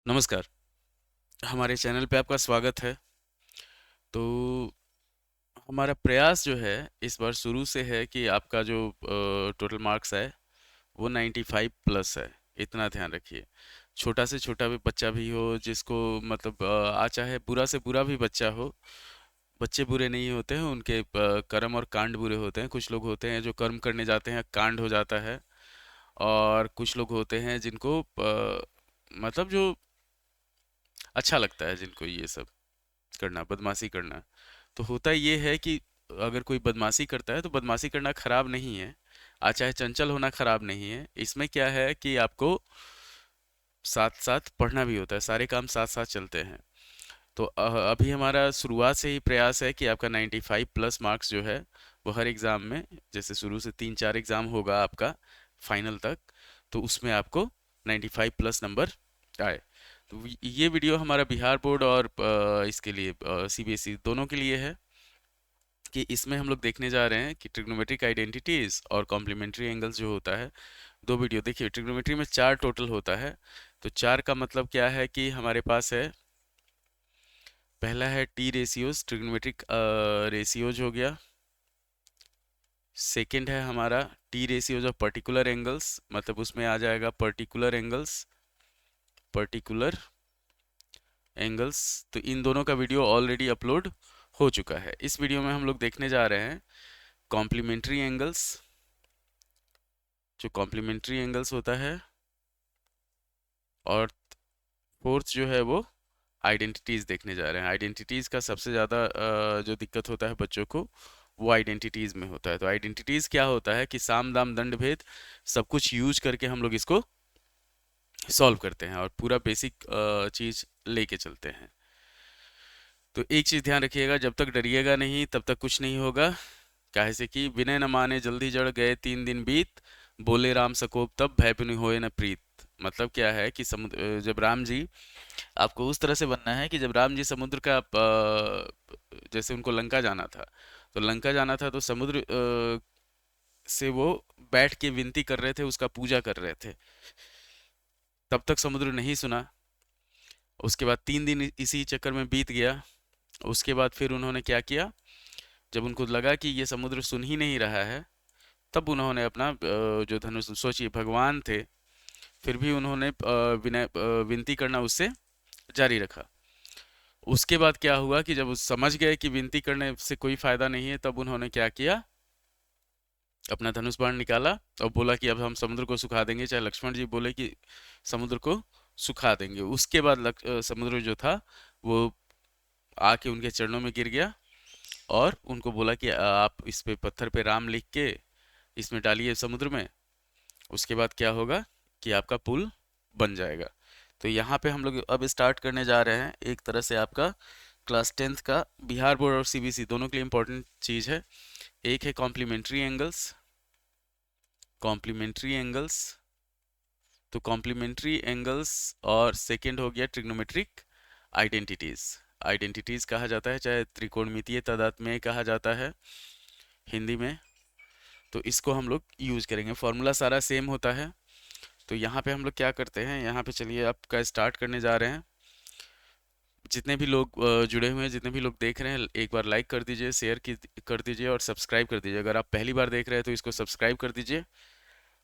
नमस्कार। हमारे चैनल पे आपका स्वागत है। तो हमारा प्रयास जो है इस बार शुरू से है कि आपका जो टोटल मार्क्स है वो 95 प्लस है। इतना ध्यान रखिए। छोटा से छोटा भी बच्चा भी हो जिसको मतलब चाहे बुरा से बुरा भी बच्चा हो। बच्चे बुरे नहीं होते हैं, उनके कर्म और कांड बुरे होते हैं। कुछ लोग होते हैं जो कर्म करने जाते हैं, कांड हो जाता है। और कुछ लोग होते हैं जिनको मतलब जो अच्छा लगता है, जिनको ये सब करना, बदमाशी करना। तो होता ये है कि अगर कोई बदमाशी करता है तो बदमाशी करना खराब नहीं है। आज चाहे चंचल होना खराब नहीं है। इसमें क्या है कि आपको साथ साथ पढ़ना भी होता है, सारे काम साथ साथ चलते हैं। तो अभी हमारा शुरुआत से ही प्रयास है कि आपका 95 प्लस मार्क्स जो है वो हर एग्ज़ाम में, जैसे शुरू से 3-4 एग्ज़ाम होगा आपका फाइनल तक, तो उसमें आपको 95 प्लस नंबर आए। तो ये वीडियो हमारा बिहार बोर्ड और इसके लिए सीबीएसई दोनों के लिए है। कि इसमें हम लोग देखने जा रहे हैं कि ट्रिग्नोमेट्रिक आइडेंटिटीज और कॉम्प्लीमेंट्री एंगल्स जो होता है। दो वीडियो देखिए, ट्रिग्नोमेट्री में चार टोटल होता है। तो चार का मतलब क्या है कि हमारे पास है, पहला है टी रेशियोज, ट्रिग्नोमेट्रिक रेशियोज हो गया। सेकंड है हमारा T ratios of particular angles, मतलब उसमें आ जाएगा पर्टिकुलर एंगल्स, पर्टिकुलर एंगल्स। तो इन दोनों का वीडियो ऑलरेडी अपलोड हो चुका है। इस वीडियो में हम लोग देखने जा रहे हैं कॉम्प्लीमेंट्री एंगल्स। जो कॉम्प्लीमेंट्री एंगल्स होता है, और फोर्थ जो है वो आइडेंटिटीज देखने जा रहे हैं। आइडेंटिटीज का सबसे ज़्यादा जो दिक्कत होता है बच्चों को, वो आइडेंटिटीज में होता है। तो आइडेंटिटीज क्या होता है कि साम दाम दंड भेद सब कुछ यूज करके हम लोग इसको सॉल्व करते हैं और पूरा बेसिक चीज लेके चलते हैं। तो एक चीज ध्यान रखिएगा, जब तक डरिएगा नहीं तब तक कुछ नहीं होगा। काहे से कि विनय न माने जल्दी जड़ गए 3 दिन बीत, बोले राम सकोप तब भय बिनु होए न प्रीत। मतलब क्या है कि समुद्र, जब राम जी, आपको उस तरह से बनना है कि जब राम जी समुद्र का जैसे उनको लंका जाना था, तो लंका जाना था तो समुद्र से वो बैठ के विनती कर रहे थे, उसका पूजा कर रहे थे। तब तक समुद्र नहीं सुना। उसके बाद 3 दिन इसी चक्कर में बीत गया। उसके बाद फिर उन्होंने क्या किया, जब उनको लगा कि ये समुद्र सुन ही नहीं रहा है, तब उन्होंने अपना जो धनुष, सोचिए भगवान थे, फिर भी उन्होंने विनती करना उससे जारी रखा। उसके बाद क्या हुआ कि जब वो समझ गए कि विनती करने से कोई फायदा नहीं है, तब उन्होंने क्या किया, अपना धनुष बाण निकाला और बोला कि अब हम समुद्र को सुखा देंगे। चाहे लक्ष्मण जी बोले कि समुद्र को सुखा देंगे। उसके बाद समुद्र जो था वो आके उनके चरणों में गिर गया और उनको बोला कि आप इस पे पत्थर पे राम लिख के इसमें डालिए समुद्र में। उसके बाद क्या होगा कि आपका पुल बन जाएगा। तो यहाँ पे हम लोग अब स्टार्ट करने जा रहे हैं एक तरह से आपका क्लास 10th का बिहार बोर्ड और सीबीएसई दोनों के लिए इम्पोर्टेंट चीज़ है। एक है कॉम्प्लीमेंट्री एंगल्स, कॉम्प्लीमेंट्री एंगल्स। तो कॉम्प्लीमेंट्री एंगल्स, और सेकंड हो गया ट्रिग्नोमेट्रिक आइडेंटिटीज। आइडेंटिटीज कहा जाता है, चाहे त्रिकोणमितीय तादात्म्य कहा जाता है हिंदी में। तो इसको हम लोग यूज करेंगे, फॉर्मूला सारा सेम होता है। तो यहाँ पे हम लोग क्या करते हैं, यहाँ पे चलिए आपका स्टार्ट करने जा रहे हैं। जितने भी लोग जुड़े हुए हैं, जितने भी लोग देख रहे हैं, एक बार लाइक कर दीजिए, शेयर की कर दीजिए और सब्सक्राइब कर दीजिए। अगर आप पहली बार देख रहे हैं तो इसको सब्सक्राइब कर दीजिए,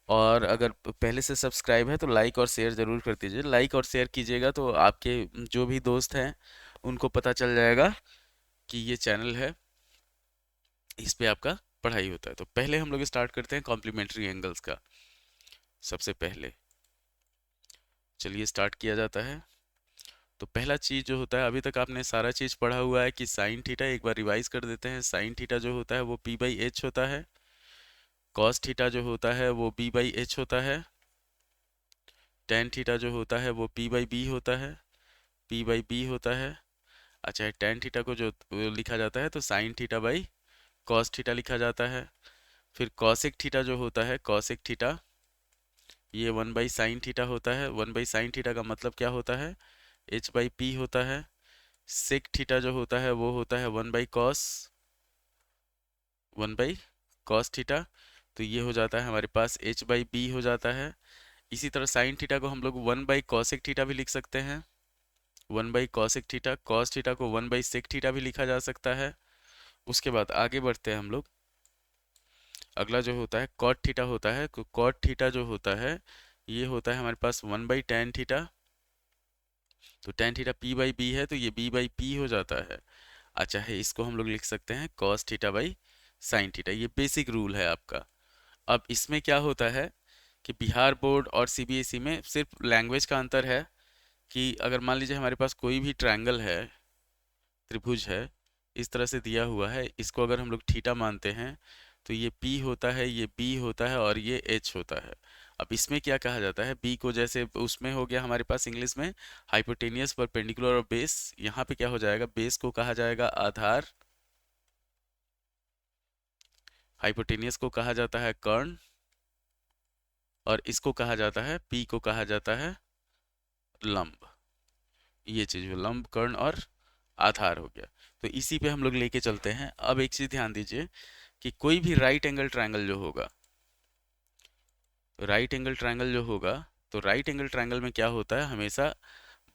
और अगर पहले से सब्सक्राइब है तो लाइक और शेयर ज़रूर कर दीजिए। लाइक और शेयर कीजिएगा तो आपके जो भी दोस्त हैं उनको पता चल जाएगा कि ये चैनल है, इस पे आपका पढ़ाई होता है। तो पहले हम लोग स्टार्ट करते हैं कॉम्प्लीमेंट्री एंगल्स का। सबसे पहले चलिए स्टार्ट किया जाता है। तो पहला चीज जो होता है, अभी तक आपने सारा चीज पढ़ा हुआ है कि साइन थीटा, एक बार रिवाइज कर देते हैं। साइन थीटा जो होता है वो पी बाई एच होता है। कॉस थीटा जो होता है वो बी बाई एच होता है। टेन थीटा जो होता है वो पी बाई बी होता है, पी बाई बी होता है। अच्छा, टेन थीटा को जो लिखा जाता है तो sign theta by cos theta लिखा जाता है। फिर कॉसेक थीटा जो होता है, कॉसेक थीटा, ये 1/साइन थीटा होता है। 1/साइन थीटा का मतलब क्या होता है, h/p होता है। सेक थीटा जो होता है वो होता है 1/कॉस, 1/कॉस थीटा। तो ये हो जाता है हमारे पास h/b हो जाता है। इसी तरह साइन थीटा को हम लोग 1/कॉसेक थीटा भी लिख सकते हैं। 1/cos cos थीटा को 1/sec थीटा भी लिखा जा सकता है। उसके बाद आगे बढ़ते हैं हम लोग। अगला जो होता है cot थीटा होता है। cot थीटा जो होता है ये होता है हमारे पास 1/tan थीटा। तो tan थीटा p/b है तो ये b/p हो जाता है। अच्छा है, इसको हम लोग लिख सकते हैं cos theta by sine theta. ये बेसिक रूल है आपका। अब इसमें क्या होता है कि बिहार बोर्ड और सीबीएसई में सिर्फ लैंग्वेज का अंतर है कि अगर मान लीजिए हमारे पास कोई भी ट्रायंगल है, त्रिभुज है, इस तरह से दिया हुआ है, इसको अगर हम लोग थीटा मानते हैं तो ये P होता है, ये B होता है और ये H होता है। अब इसमें क्या कहा जाता है, B को जैसे उसमें हो गया हमारे पास इंग्लिश में हाइपोटेनियस परपेंडिकुलर और बेस, यहाँ पे क्या हो जाएगा, बेस को कहा जाएगा आधार, हाइपोटेनियस को कहा जाता है कर्ण और इसको कहा जाता है, P को कहा जाता है लंब। ये चीज हुई, लंब, कर्ण और आधार हो गया। तो इसी पे हम लोग लेके चलते हैं। अब एक चीज ध्यान दीजिए कि कोई भी राइट एंगल ट्रायंगल जो होगा, राइट एंगल ट्रायंगल जो होगा, तो राइट एंगल ट्रायंगल में क्या होता है, हमेशा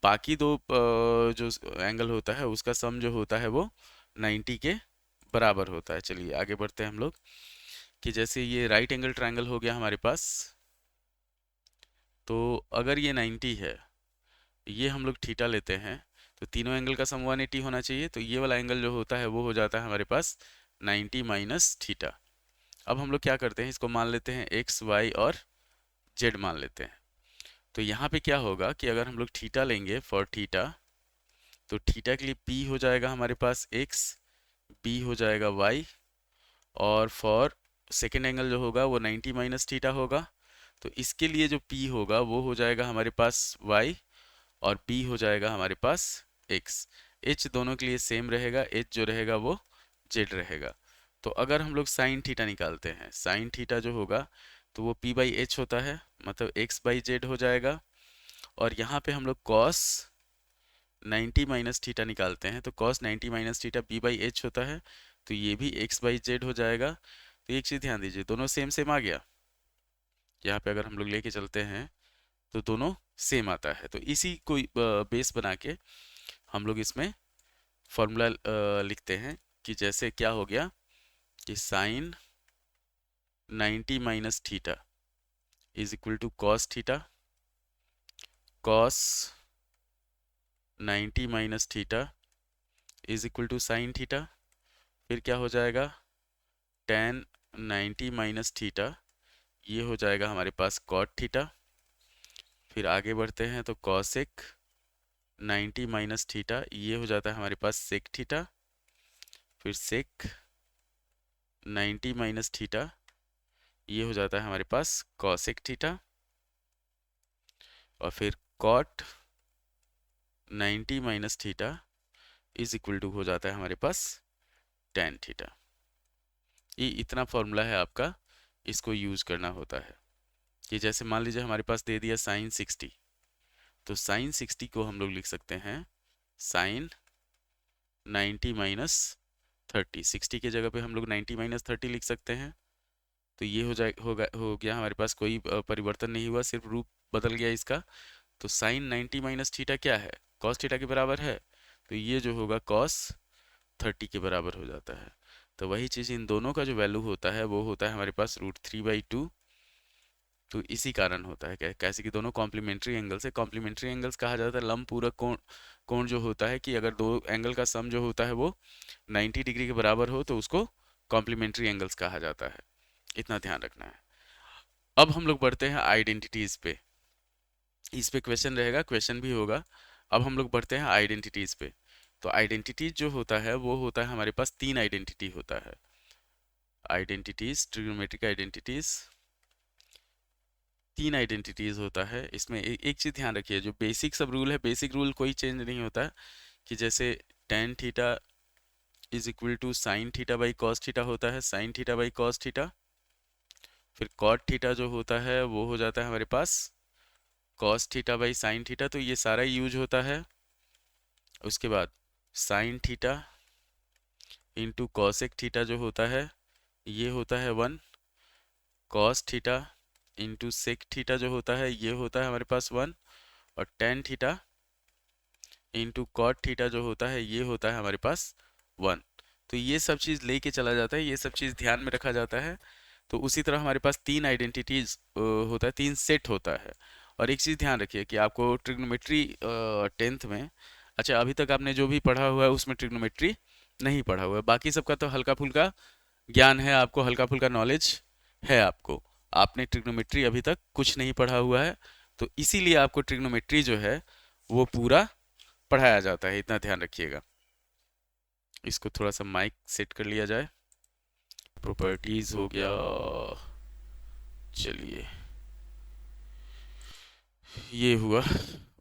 बाकी दो जो एंगल होता है उसका सम जो होता है वो 90 के बराबर होता है। चलिए आगे बढ़ते हैं हम लोग कि जैसे ये राइट एंगल ट्रायंगल हो गया हमारे पास, तो अगर ये 90 है, ये हम लोग थीटा लेते हैं, तो तीनों एंगल का सम 180 होना चाहिए। तो ये वाला एंगल जो होता है वो हो जाता है हमारे पास 90 माइनस थीटा। अब हम लोग क्या करते हैं, इसको मान लेते हैं एक्स वाई और जेड मान लेते हैं। तो यहाँ पे क्या होगा कि अगर हम लोग थीटा लेंगे फॉर थीटा, तो थीटा के लिए p हो जाएगा हमारे पास x, b हो जाएगा y, और फॉर सेकेंड एंगल जो होगा वो 90 माइनस थीटा होगा। तो इसके लिए जो p होगा वो हो जाएगा हमारे पास y और b हो जाएगा हमारे पास x। h दोनों के लिए सेम रहेगा, h जो रहेगा वो z रहेगा। तो अगर हम लोग साइन थीटा निकालते हैं, साइन थीटा जो होगा तो वो p/h होता है, मतलब x/z हो जाएगा। और यहाँ पे हम लोग cos 90 माइनस थीटा निकालते हैं, तो cos 90 माइनस थीटा p/h होता है, तो ये भी x/z हो जाएगा। तो एक चीज़ ध्यान दीजिए, दोनों सेम सेम आ गया। यहाँ पे अगर हम लोग लेके चलते हैं तो दोनों सेम आता है। तो इसी को बेस बना के हम लोग इसमें फॉर्मूला लिखते हैं कि जैसे क्या हो गया कि sine 90 minus theta is equal to cos theta, cos 90 minus theta is equal to sine theta. फिर क्या हो जाएगा, tan 90 माइनस थीटा, ये हो जाएगा हमारे पास कॉट थीटा। फिर आगे बढ़ते हैं तो कॉसेक 90 माइनस थीटा, ये हो जाता है हमारे पास सेक थीटा। फिर सेक 90 माइनस थीटा, ये हो जाता है हमारे पास कॉसेक थीटा। और फिर cot 90 minus theta is equal to हो जाता है हमारे पास tan थीटा। ये इतना फॉर्मूला है आपका, इसको यूज करना होता है। कि जैसे मान लीजिए हमारे पास दे दिया साइन 60, तो साइन 60 को हम लोग लिख सकते हैं साइन 90 माइनस 30। 60 की जगह पे हम लोग 90 माइनस 30 लिख सकते हैं। तो ये हो गया हमारे पास, कोई परिवर्तन नहीं हुआ, सिर्फ रूप बदल गया इसका। तो साइन 90 माइनस थीटा क्या है, कॉस थीटा के बराबर है, तो ये जो होगा कॉस 30 के बराबर हो जाता है। तो वही चीज़ इन दोनों का जो वैल्यू होता है वो होता है हमारे पास √3/2। तो इसी कारण होता है कैसे कि दोनों कॉम्प्लीमेंट्री एंगल्स है। कॉम्प्लीमेंट्री एंगल्स कहा जाता है लंब पूरक कोण। कोण जो होता है कि अगर दो एंगल का सम जो होता है वो 90 डिग्री के बराबर हो तो उसको कॉम्प्लीमेंट्री एंगल्स कहा जाता है। इतना ध्यान रखना है। अब हम लोग बढ़ते हैं आइडेंटिटीज पे। इस पे क्वेश्चन रहेगा, क्वेश्चन भी होगा। अब हम लोग बढ़ते हैं आइडेंटिटीज पे। तो आइडेंटिटीज जो होता है वो होता है हमारे पास 3 आइडेंटिटी होता है। आइडेंटिटीज, ट्रिग्नोमेट्रिक आइडेंटिटीज, 3 आइडेंटिटीज होता है। इसमें एक चीज ध्यान रखिए, जो बेसिक सब रूल है, बेसिक रूल कोई चेंज नहीं होता है। कि जैसे tan theta is equal to sine theta by cos theta होता है, sine theta by cos theta. फिर कॉट थीटा जो होता है वो हो जाता है हमारे पास cos theta by sine theta, तो ये सारा यूज होता है। उसके बाद sine theta into cosec theta जो होता है ये होता है 1। Cos theta into sec theta जो होता है ये होता है हमारे पास 1। और tan theta into cot theta जो होता है ये होता है हमारे पास 1। तो ये सब चीज़ लेके चला जाता है, ये सब चीज़ ध्यान में रखा जाता है। तो उसी तरह हमारे पास 3 आइडेंटिटीज होता है, 3 सेट होता है। और एक चीज़ ध्यान रखिए कि आपको ट्रिग्नोमेट्री 10th में, अच्छा अभी तक आपने जो भी पढ़ा हुआ है उसमें ट्रिग्नोमेट्री नहीं पढ़ा हुआ है, बाकी सबका तो हल्का फुल्का ज्ञान है आपको, हल्का फुल्का नॉलेज है आपको। आपने ट्रिग्नोमेट्री अभी तक कुछ नहीं पढ़ा हुआ है, तो इसीलिए आपको ट्रिग्नोमेट्री जो है वो पूरा पढ़ाया जाता है, इतना ध्यान रखिएगा। इसको थोड़ा सा माइक सेट कर लिया जाए, प्रॉपर्टीज हो गया। चलिए ये हुआ,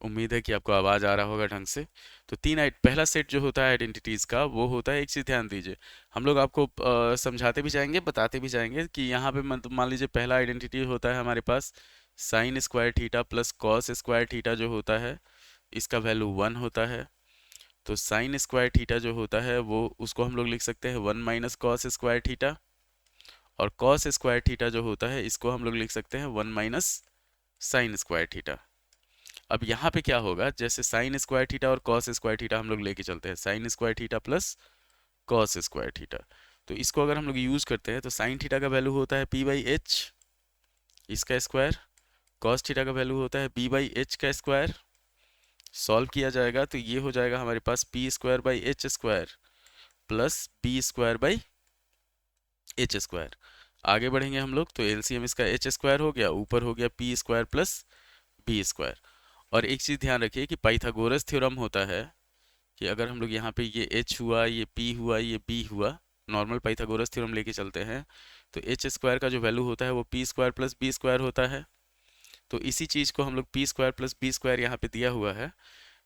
उम्मीद है कि आपको आवाज़ आ रहा होगा ढंग से। तो पहला सेट जो होता है आइडेंटिटीज़ का वो होता है, एक चीज़ ध्यान दीजिए, हम लोग आपको समझाते भी जाएंगे बताते भी जाएंगे कि यहाँ पे मान लीजिए पहला आइडेंटिटी होता है हमारे पास sine square theta plus cos square theta जो होता है, इसका वैल्यू 1 होता है। तो साइन स्क्वायर थीटा जो होता है वो उसको हम लोग लिख सकते हैं 1 - cos स्क्वायर थीटा, और कॉस स्क्वायर थीटा जो होता है इसको हम लोग लिख सकते हैं 1 - साइन स्क्वायर थीटा। अब यहाँ पे क्या होगा, जैसे साइन स्क्वायर थीटा और कॉस स्क्वायर थीटा हम लोग लेके चलते हैं, sign square theta plus cos square theta. तो इसको अगर हम लोग यूज करते हैं तो साइन थीटा का वैल्यू होता है p/h इसका स्क्वायर, कॉस थीटा का वैल्यू होता है b/h का स्क्वायर। सॉल्व किया जाएगा तो ये हो जाएगा हमारे पास p² / h² plus b² / h²। आगे बढ़ेंगे हम लोग तो एलसीएम इसका h² हो गया, ऊपर हो गया p² प्लस b²। और एक चीज़ ध्यान रखिए कि पाइथागोरस थ्योरम होता है कि अगर हम लोग यहाँ पे ये h हुआ, ये p हुआ, ये b हुआ, नॉर्मल पाइथागोरस थ्योरम लेके चलते हैं तो h² का जो वैल्यू होता है वो p² प्लस b² होता है। तो इसी चीज़ को हम लोग p² प्लस b² यहाँ पे दिया हुआ है,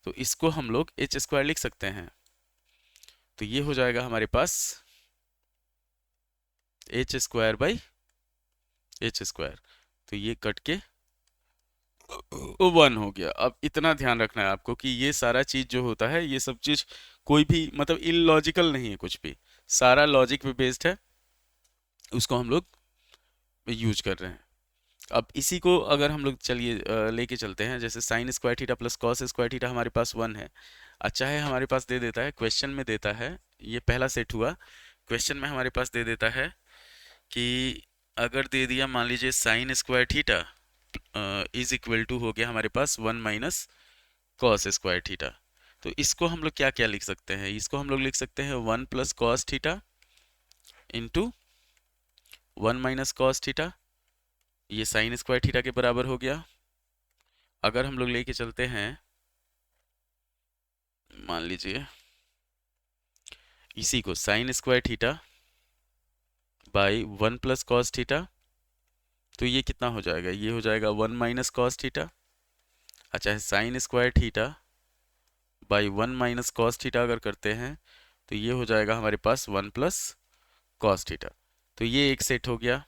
तो इसको हम लोग h² लिख सकते हैं। तो ये हो जाएगा हमारे पास h² / h²। तो ये कट के 1 हो गया। अब इतना ध्यान रखना है आपको कि ये सारा चीज जो होता है ये सब चीज कोई भी मतलब इलॉजिकल नहीं है, कुछ भी सारा लॉजिक पे बेस्ड है, उसको हम लोग यूज कर रहे हैं। अब इसी को अगर हम लोग चलिए लेके चलते हैं, जैसे sign square theta plus cos square theta हमारे पास 1 है। अच्छा है हमारे पास दे देता है क्वेश्चन में देता है, ये पहला सेट हुआ, क्वेश्चन में हमारे पास दे देता है कि अगर दे दिया मान लीजिए sine square theta is equal to हो गया हमारे पास 1 - cos स्क्वायर थीटा। तो इसको हम लोग क्या क्या लिख सकते हैं, इसको हम लोग लिख सकते हैं 1 + cos theta into 1 - cos theta, ये साइन स्क्वायर थीटा के बराबर हो गया। अगर हम लोग लेके चलते हैं मान लीजिए इसी को sign square theta by 1 + cos theta, तो ये कितना हो जाएगा, ये हो जाएगा 1 - cos थीटा। अच्छा है sign square theta by 1 - cos theta अगर करते हैं तो ये हो जाएगा हमारे पास 1 + cos थीटा। तो ये एक सेट हो गया,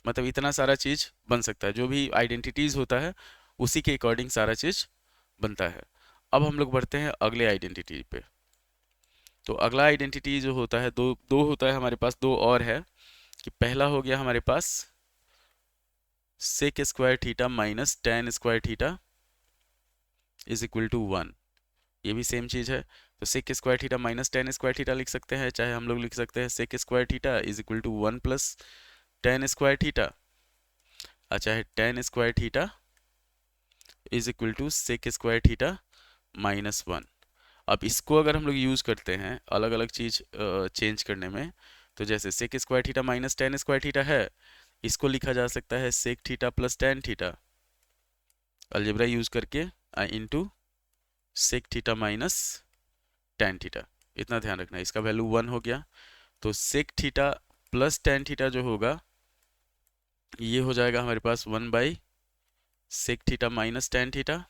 मतलब इतना सारा चीज बन सकता है, जो भी आइडेंटिटीज होता है उसी के अकॉर्डिंग सारा चीज बनता है। अब हम लोग बढ़ते हैं अगले आइडेंटिटी पे। तो अगला आइडेंटिटी जो होता है दो दो होता है हमारे पास, दो और है कि पहला हो गया हमारे पास sec square theta minus tan square theta is equal to 1। ये भी सेम चीज है, तो sec square theta minus tan square theta लिख सकते हैं, चाहे हम लोग लिख सकते हैं sec square theta is equal to 1 + tan square theta, अच्छा है tan square theta is equal to sec square theta -1। अब इसको अगर हम लोग यूज़ करते हैं अलग अलग चीज़ चेंज करने में, तो जैसे sec square theta minus tan square theta है, इसको लिखा जा सकता है sec theta plus tan theta algebra use करके into sec theta minus tan theta. इतना ध्यान रखना है, इसका वैल्यू 1 हो गया। तो sec theta plus tan theta जो होगा ये हो जाएगा हमारे पास 1/सेक थीटा माइनस टेन थीटा।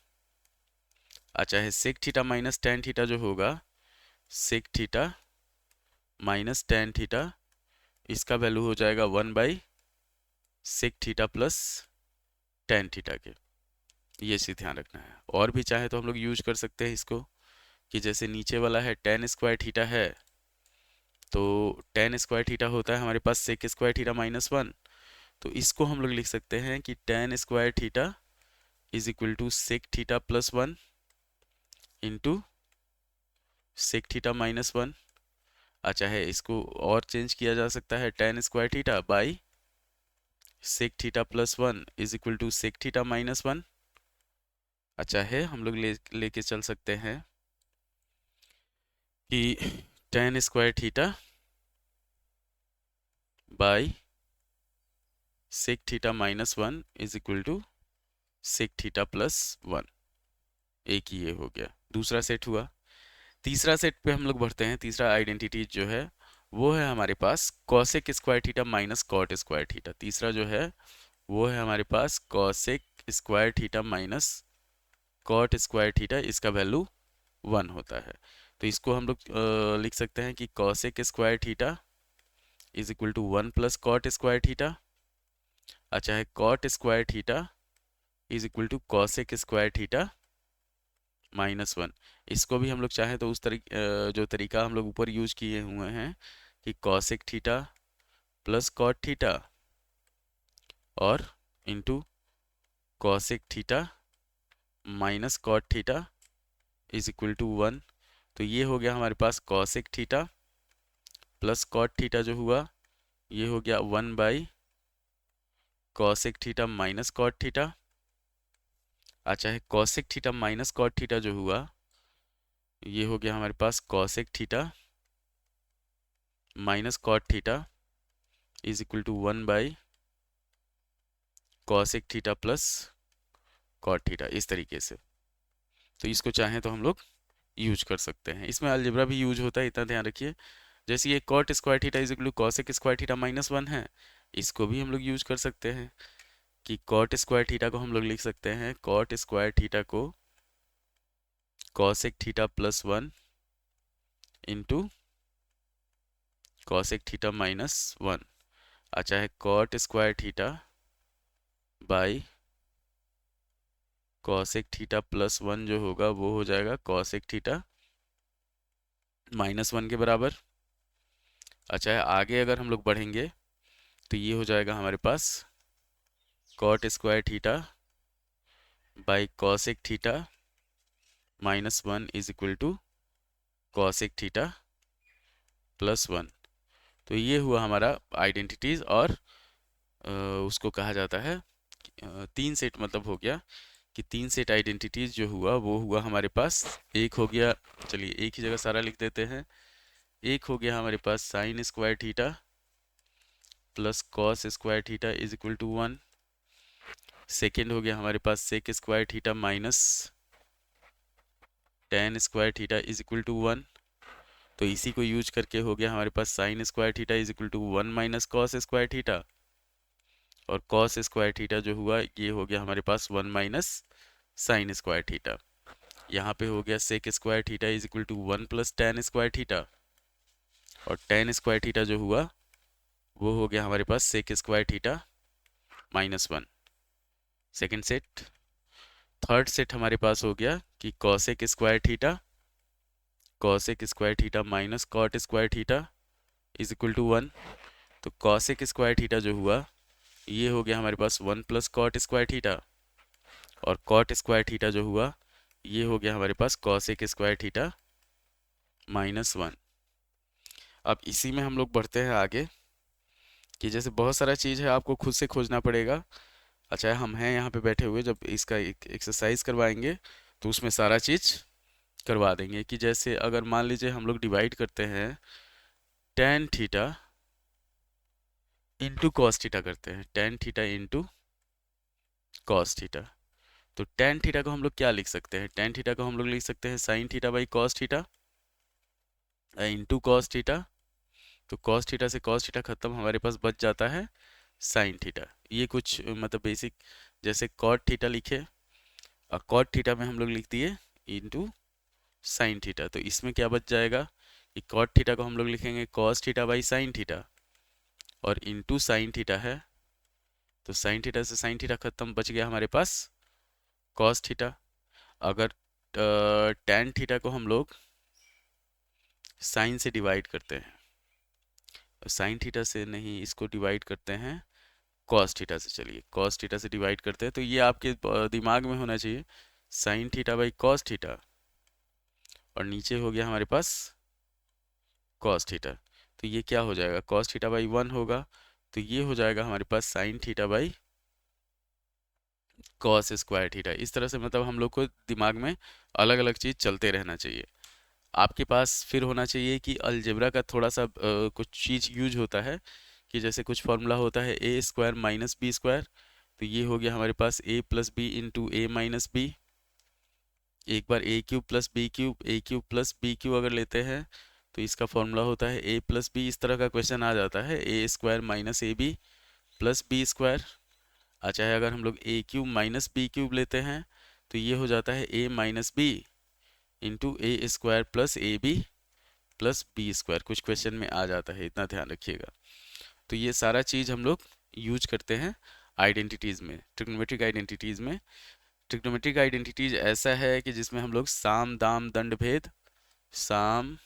अच्छा है sec theta minus tan theta जो होगा sec theta minus tan theta, इसका वैल्यू हो जाएगा 1/सेक थीटा प्लस टेन थीटा के। ये चीज़ ध्यान रखना है। और भी चाहे तो हम लोग यूज कर सकते हैं इसको कि जैसे नीचे वाला है टेन स्क्वायर थीटा है, तो टेन स्क्वायर थीटा होता है हमारे पास सेक स्क्वायर थीटा -1, तो इसको हम लोग लिख सकते हैं कि tan square theta is equal to sec theta plus 1। Into sec theta minus one. अच्छा है, इसको और चेंज किया जा सकता है, tan square theta by sec theta plus one is equal to sec theta minus one. अच्छा है, हम लोग लेके चल सकते हैं कि tan square theta by sec theta minus one is equal to sec theta plus one. एक ही ये हो गया, दूसरा सेट हुआ। तीसरा सेट पे हम लोग बढ़ते हैं। तीसरा आइडेंटिटी जो है वो है हमारे पास cosec square theta minus cot square theta. तीसरा जो है वो है हमारे पास cosec square theta minus cot square theta. इसका वैल्यू वन होता है। तो इसको हम लोग लिख सकते हैं कि cosec square theta is equal to one plus cot square theta. अच्छा है, cot square theta is equal to cosec square theta minus one. इसको भी हम लोग चाहें तो उस जो तरीका हम लोग ऊपर यूज किए हुए हैं कि cosec theta plus cot theta और into cosec theta minus cot theta is equal to one. तो ये हो गया हमारे पास cosec theta plus cot theta जो हुआ ये हो गया one by cosec theta minus cot theta. अच्छा है, cosec theta minus cot theta जो हुआ ये हो गया हमारे पास cosec theta minus cot theta is equal to one by cosec theta plus cot theta, इस तरीके से। तो इसको चाहें तो हम लोग यूज कर सकते हैं। इसमें अलजेब्रा भी यूज होता है, इतना ध्यान रखिए। जैसे ये cot square theta is equal to cosec square theta minus one है, इसको भी हम लोग यूज कर सकते हैं कि कॉट स्क्वायर थीटा को हम लोग लिख सकते हैं कॉट स्क्वायर थीटा को cosec theta plus one into cosec theta minus one. अच्छा है, cot square theta by cosec theta plus one जो होगा वो हो जाएगा कॉसेक थीटा माइनस वन के बराबर। अच्छा है, आगे अगर हम लोग बढ़ेंगे तो ये हो जाएगा हमारे पास cot square theta by cosec theta minus one is equal to cosec theta plus one. तो ये हुआ हमारा आइडेंटिटीज। और उसको कहा जाता है तीन सेट, मतलब हो गया कि तीन सेट आइडेंटिटीज जो हुआ वो हुआ हमारे पास। एक हो गया, चलिए एक ही जगह सारा लिख देते हैं। एक हो गया हमारे पास sine square theta plus cos square theta is equal to one. Second हो गया हमारे पास sec square theta minus tan square theta is equal to one. तो इसी को यूज करके हो गया हमारे पास sine square theta is equal to one minus cos square theta. और कॉस स्क्वायर थीटा जो हुआ ये हो गया हमारे पास one minus sine square theta. यहाँ पे हो गया sec square theta is equal to one plus tan square theta. और टेन स्क्वायर थीटा जो हुआ वो हो गया हमारे पास sec square theta minus one. Second set. Third set हमारे पास हो गया कि cosec square theta minus cot square theta is equal to one. तो कॉसेक स्क्वायर थीटा जो हुआ ये हो गया हमारे पास one plus cot square theta. और कॉट स्क्वायर थीटा जो हुआ ये हो गया हमारे पास cosec square theta minus one. अब इसी में हम लोग बढ़ते हैं आगे कि जैसे बहुत सारा चीज़ है आपको खुद से खोजना पड़ेगा। अच्छा, हम हैं यहाँ पे बैठे हुए, जब इसका एक एक्सरसाइज करवाएंगे तो उसमें सारा चीज़ करवा देंगे। कि जैसे अगर मान लीजिए हम लोग डिवाइड करते हैं tan theta into cos theta करते हैं, tan theta into cos theta. तो टेन थीटा को हम लोग क्या लिख सकते हैं? टेन थीटा को हम लोग लिख सकते हैं sign theta by cos theta into cos theta. तो कॉस थीटा से कॉस थीटा खत्म, हमारे पास बच जाता है साइन थीटा। ये कुछ मतलब बेसिक, जैसे कॉट थीटा लिखे और कॉट थीटा में हम लोग लिख दिए इंटू साइन थीटा। तो इसमें क्या बच जाएगा कि कॉट थीटा को हम लोग लिखेंगे cos theta by sine theta और इंटू साइन थीटा है। तो साइन थीटा से साइन थीटा खत्म, बच गया हमारे पास कॉस थीटा। अगर टेन थीटा को हम लोग साइन से डिवाइड करते हैं, साइन थीटा से नहीं, इसको डिवाइड करते हैं कॉस थीटा से। चलिए कॉस थीटा से डिवाइड करते हैं, तो ये आपके दिमाग में होना चाहिए sign theta by cos theta और नीचे हो गया हमारे पास कॉस थीटा। तो ये क्या हो जाएगा, कॉस थीटा बाई 1 होगा, तो ये हो जाएगा हमारे पास sine theta by cos square theta. इस तरह से मतलब हम लोग को दिमाग में अलग अलग चीज़ चलते रहना चाहिए। आपके पास फिर होना चाहिए कि अलजेब्रा का थोड़ा सा कुछ चीज़ यूज होता है, कि जैसे कुछ फॉर्मूला होता है A square minus B square, तो ये हो गया हमारे पास ए प्लस बी इंटू ए माइनस बी। एक बार ए क्यूब प्लस बी क्यूब, ए क्यूब प्लस बी क्यूब अगर लेते हैं तो इसका फॉर्मूला होता है ए प्लस बी। इस तरह का क्वेश्चन आ जाता है, A square minus A B plus B square. अच्छा है, अगर हम लोग A cube minus B cube लेते हैं तो ये हो जाता है A minus B into A square plus A B plus B square. कुछ क्वेश्चन में आ जाता है, इतना ध्यान रखिएगा। तो ये सारा चीज़ हम लोग यूज करते हैं आइडेंटिटीज़ में, ट्रिग्नोमेट्रिक आइडेंटिटीज़ में। ट्रिग्नोमेट्रिक आइडेंटिटीज ऐसा है कि जिसमें हम लोग साम दाम दंड भेद, साम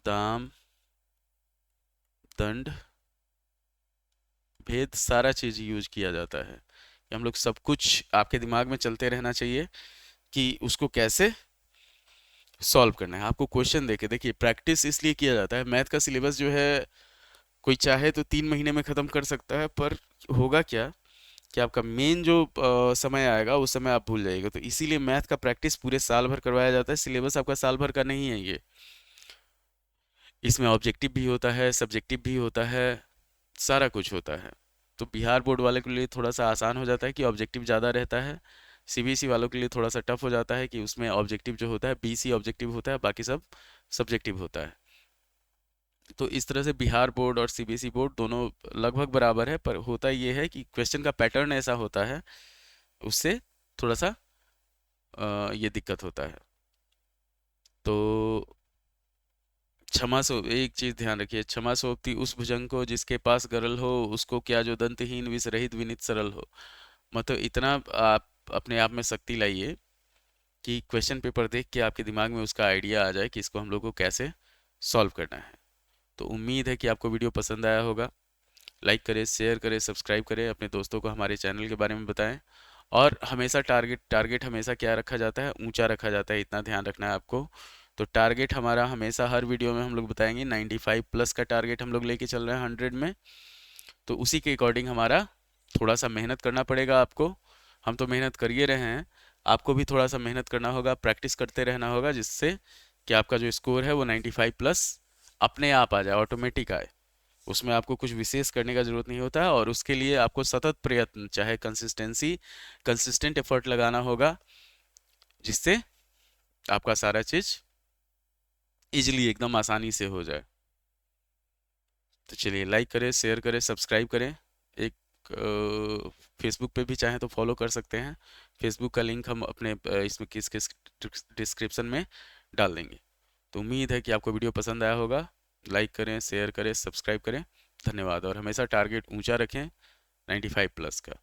दाम दंड भेद सारा चीज यूज किया जाता है। कि हम लोग सब कुछ आपके दिमाग में चलते रहना चाहिए कि उसको कैसे सॉल्व करना है। आपको क्वेश्चन देके देखिए, प्रैक्टिस इसलिए किया जाता है। मैथ का सिलेबस जो है कोई चाहे तो 3 महीने में ख़त्म कर सकता है, पर होगा क्या कि आपका मेन जो समय आएगा उस समय आप भूल जाइएगा। तो इसीलिए मैथ का प्रैक्टिस पूरे साल भर करवाया जाता है। सिलेबस आपका साल भर का नहीं है ये, इसमें ऑब्जेक्टिव भी होता है, सब्जेक्टिव भी होता है, सारा कुछ होता है। तो बिहार बोर्ड वाले के लिए थोड़ा सा आसान हो जाता है कि ऑब्जेक्टिव ज़्यादा रहता है। सीबीएसई वालों के लिए थोड़ा सा टफ हो जाता है कि उसमें ऑब्जेक्टिव जो होता है बीसी ऑब्जेक्टिव होता है, बाकी सब सब्जेक्टिव होता है। तो इस तरह से बिहार बोर्ड और सीबीएसई बोर्ड दोनों लगभग बराबर है, पर होता ये है कि क्वेश्चन का पैटर्न ऐसा होता है, उससे थोड़ा सा ये दिक्कत होता है। तो क्षमा सो एक चीज ध्यान रखिए, क्षमा सोपती उस भुजंग को जिसके पास गरल हो, उसको क्या जो दंतहीन विष रहित विनित सरल हो। मतलब इतना आप अपने आप में शक्ति लाइए कि क्वेश्चन पेपर देख के आपके दिमाग में उसका आइडिया आ जाए कि इसको हम लोग को कैसे सॉल्व करना है। तो उम्मीद है कि आपको वीडियो पसंद आया होगा। लाइक करें, शेयर करें, सब्सक्राइब करें, अपने दोस्तों को हमारे चैनल के बारे में बताएं। और हमेशा टारगेट टारगेट हमेशा क्या रखा जाता है, ऊंचा रखा जाता है, इतना ध्यान रखना है आपको। तो टारगेट हमारा हमेशा हर वीडियो में हम लोग बताएंगे 95 प्लस का टारगेट हम लोग लेके चल रहे हैं 100 में। तो उसी के अकॉर्डिंग हमारा थोड़ा सा मेहनत करना पड़ेगा आपको। हम तो मेहनत कर ही रहे हैं, आपको भी थोड़ा सा मेहनत करना होगा, प्रैक्टिस करते रहना होगा, जिससे कि आपका जो स्कोर है वो 95 प्लस अपने आप आ जाए, ऑटोमेटिक आए। उसमें आपको कुछ विशेष करने का जरूरत नहीं होता है, और उसके लिए आपको सतत प्रयत्न, चाहे कंसिस्टेंसी, कंसिस्टेंट एफर्ट लगाना होगा, जिससे आपका सारा चीज इजीली एकदम आसानी से हो जाए। तो चलिए, लाइक करें, शेयर करें, सब्सक्राइब करें। एक फेसबुक पे भी चाहें तो फॉलो कर सकते हैं। फेसबुक का लिंक हम अपने इसमें किस डिस्क्रिप्शन में डाल देंगे। तो उम्मीद है कि आपको वीडियो पसंद आया होगा। लाइक करें, शेयर करें, सब्सक्राइब करें। धन्यवाद, और हमेशा टारगेट ऊंचा रखें 95 प्लस का।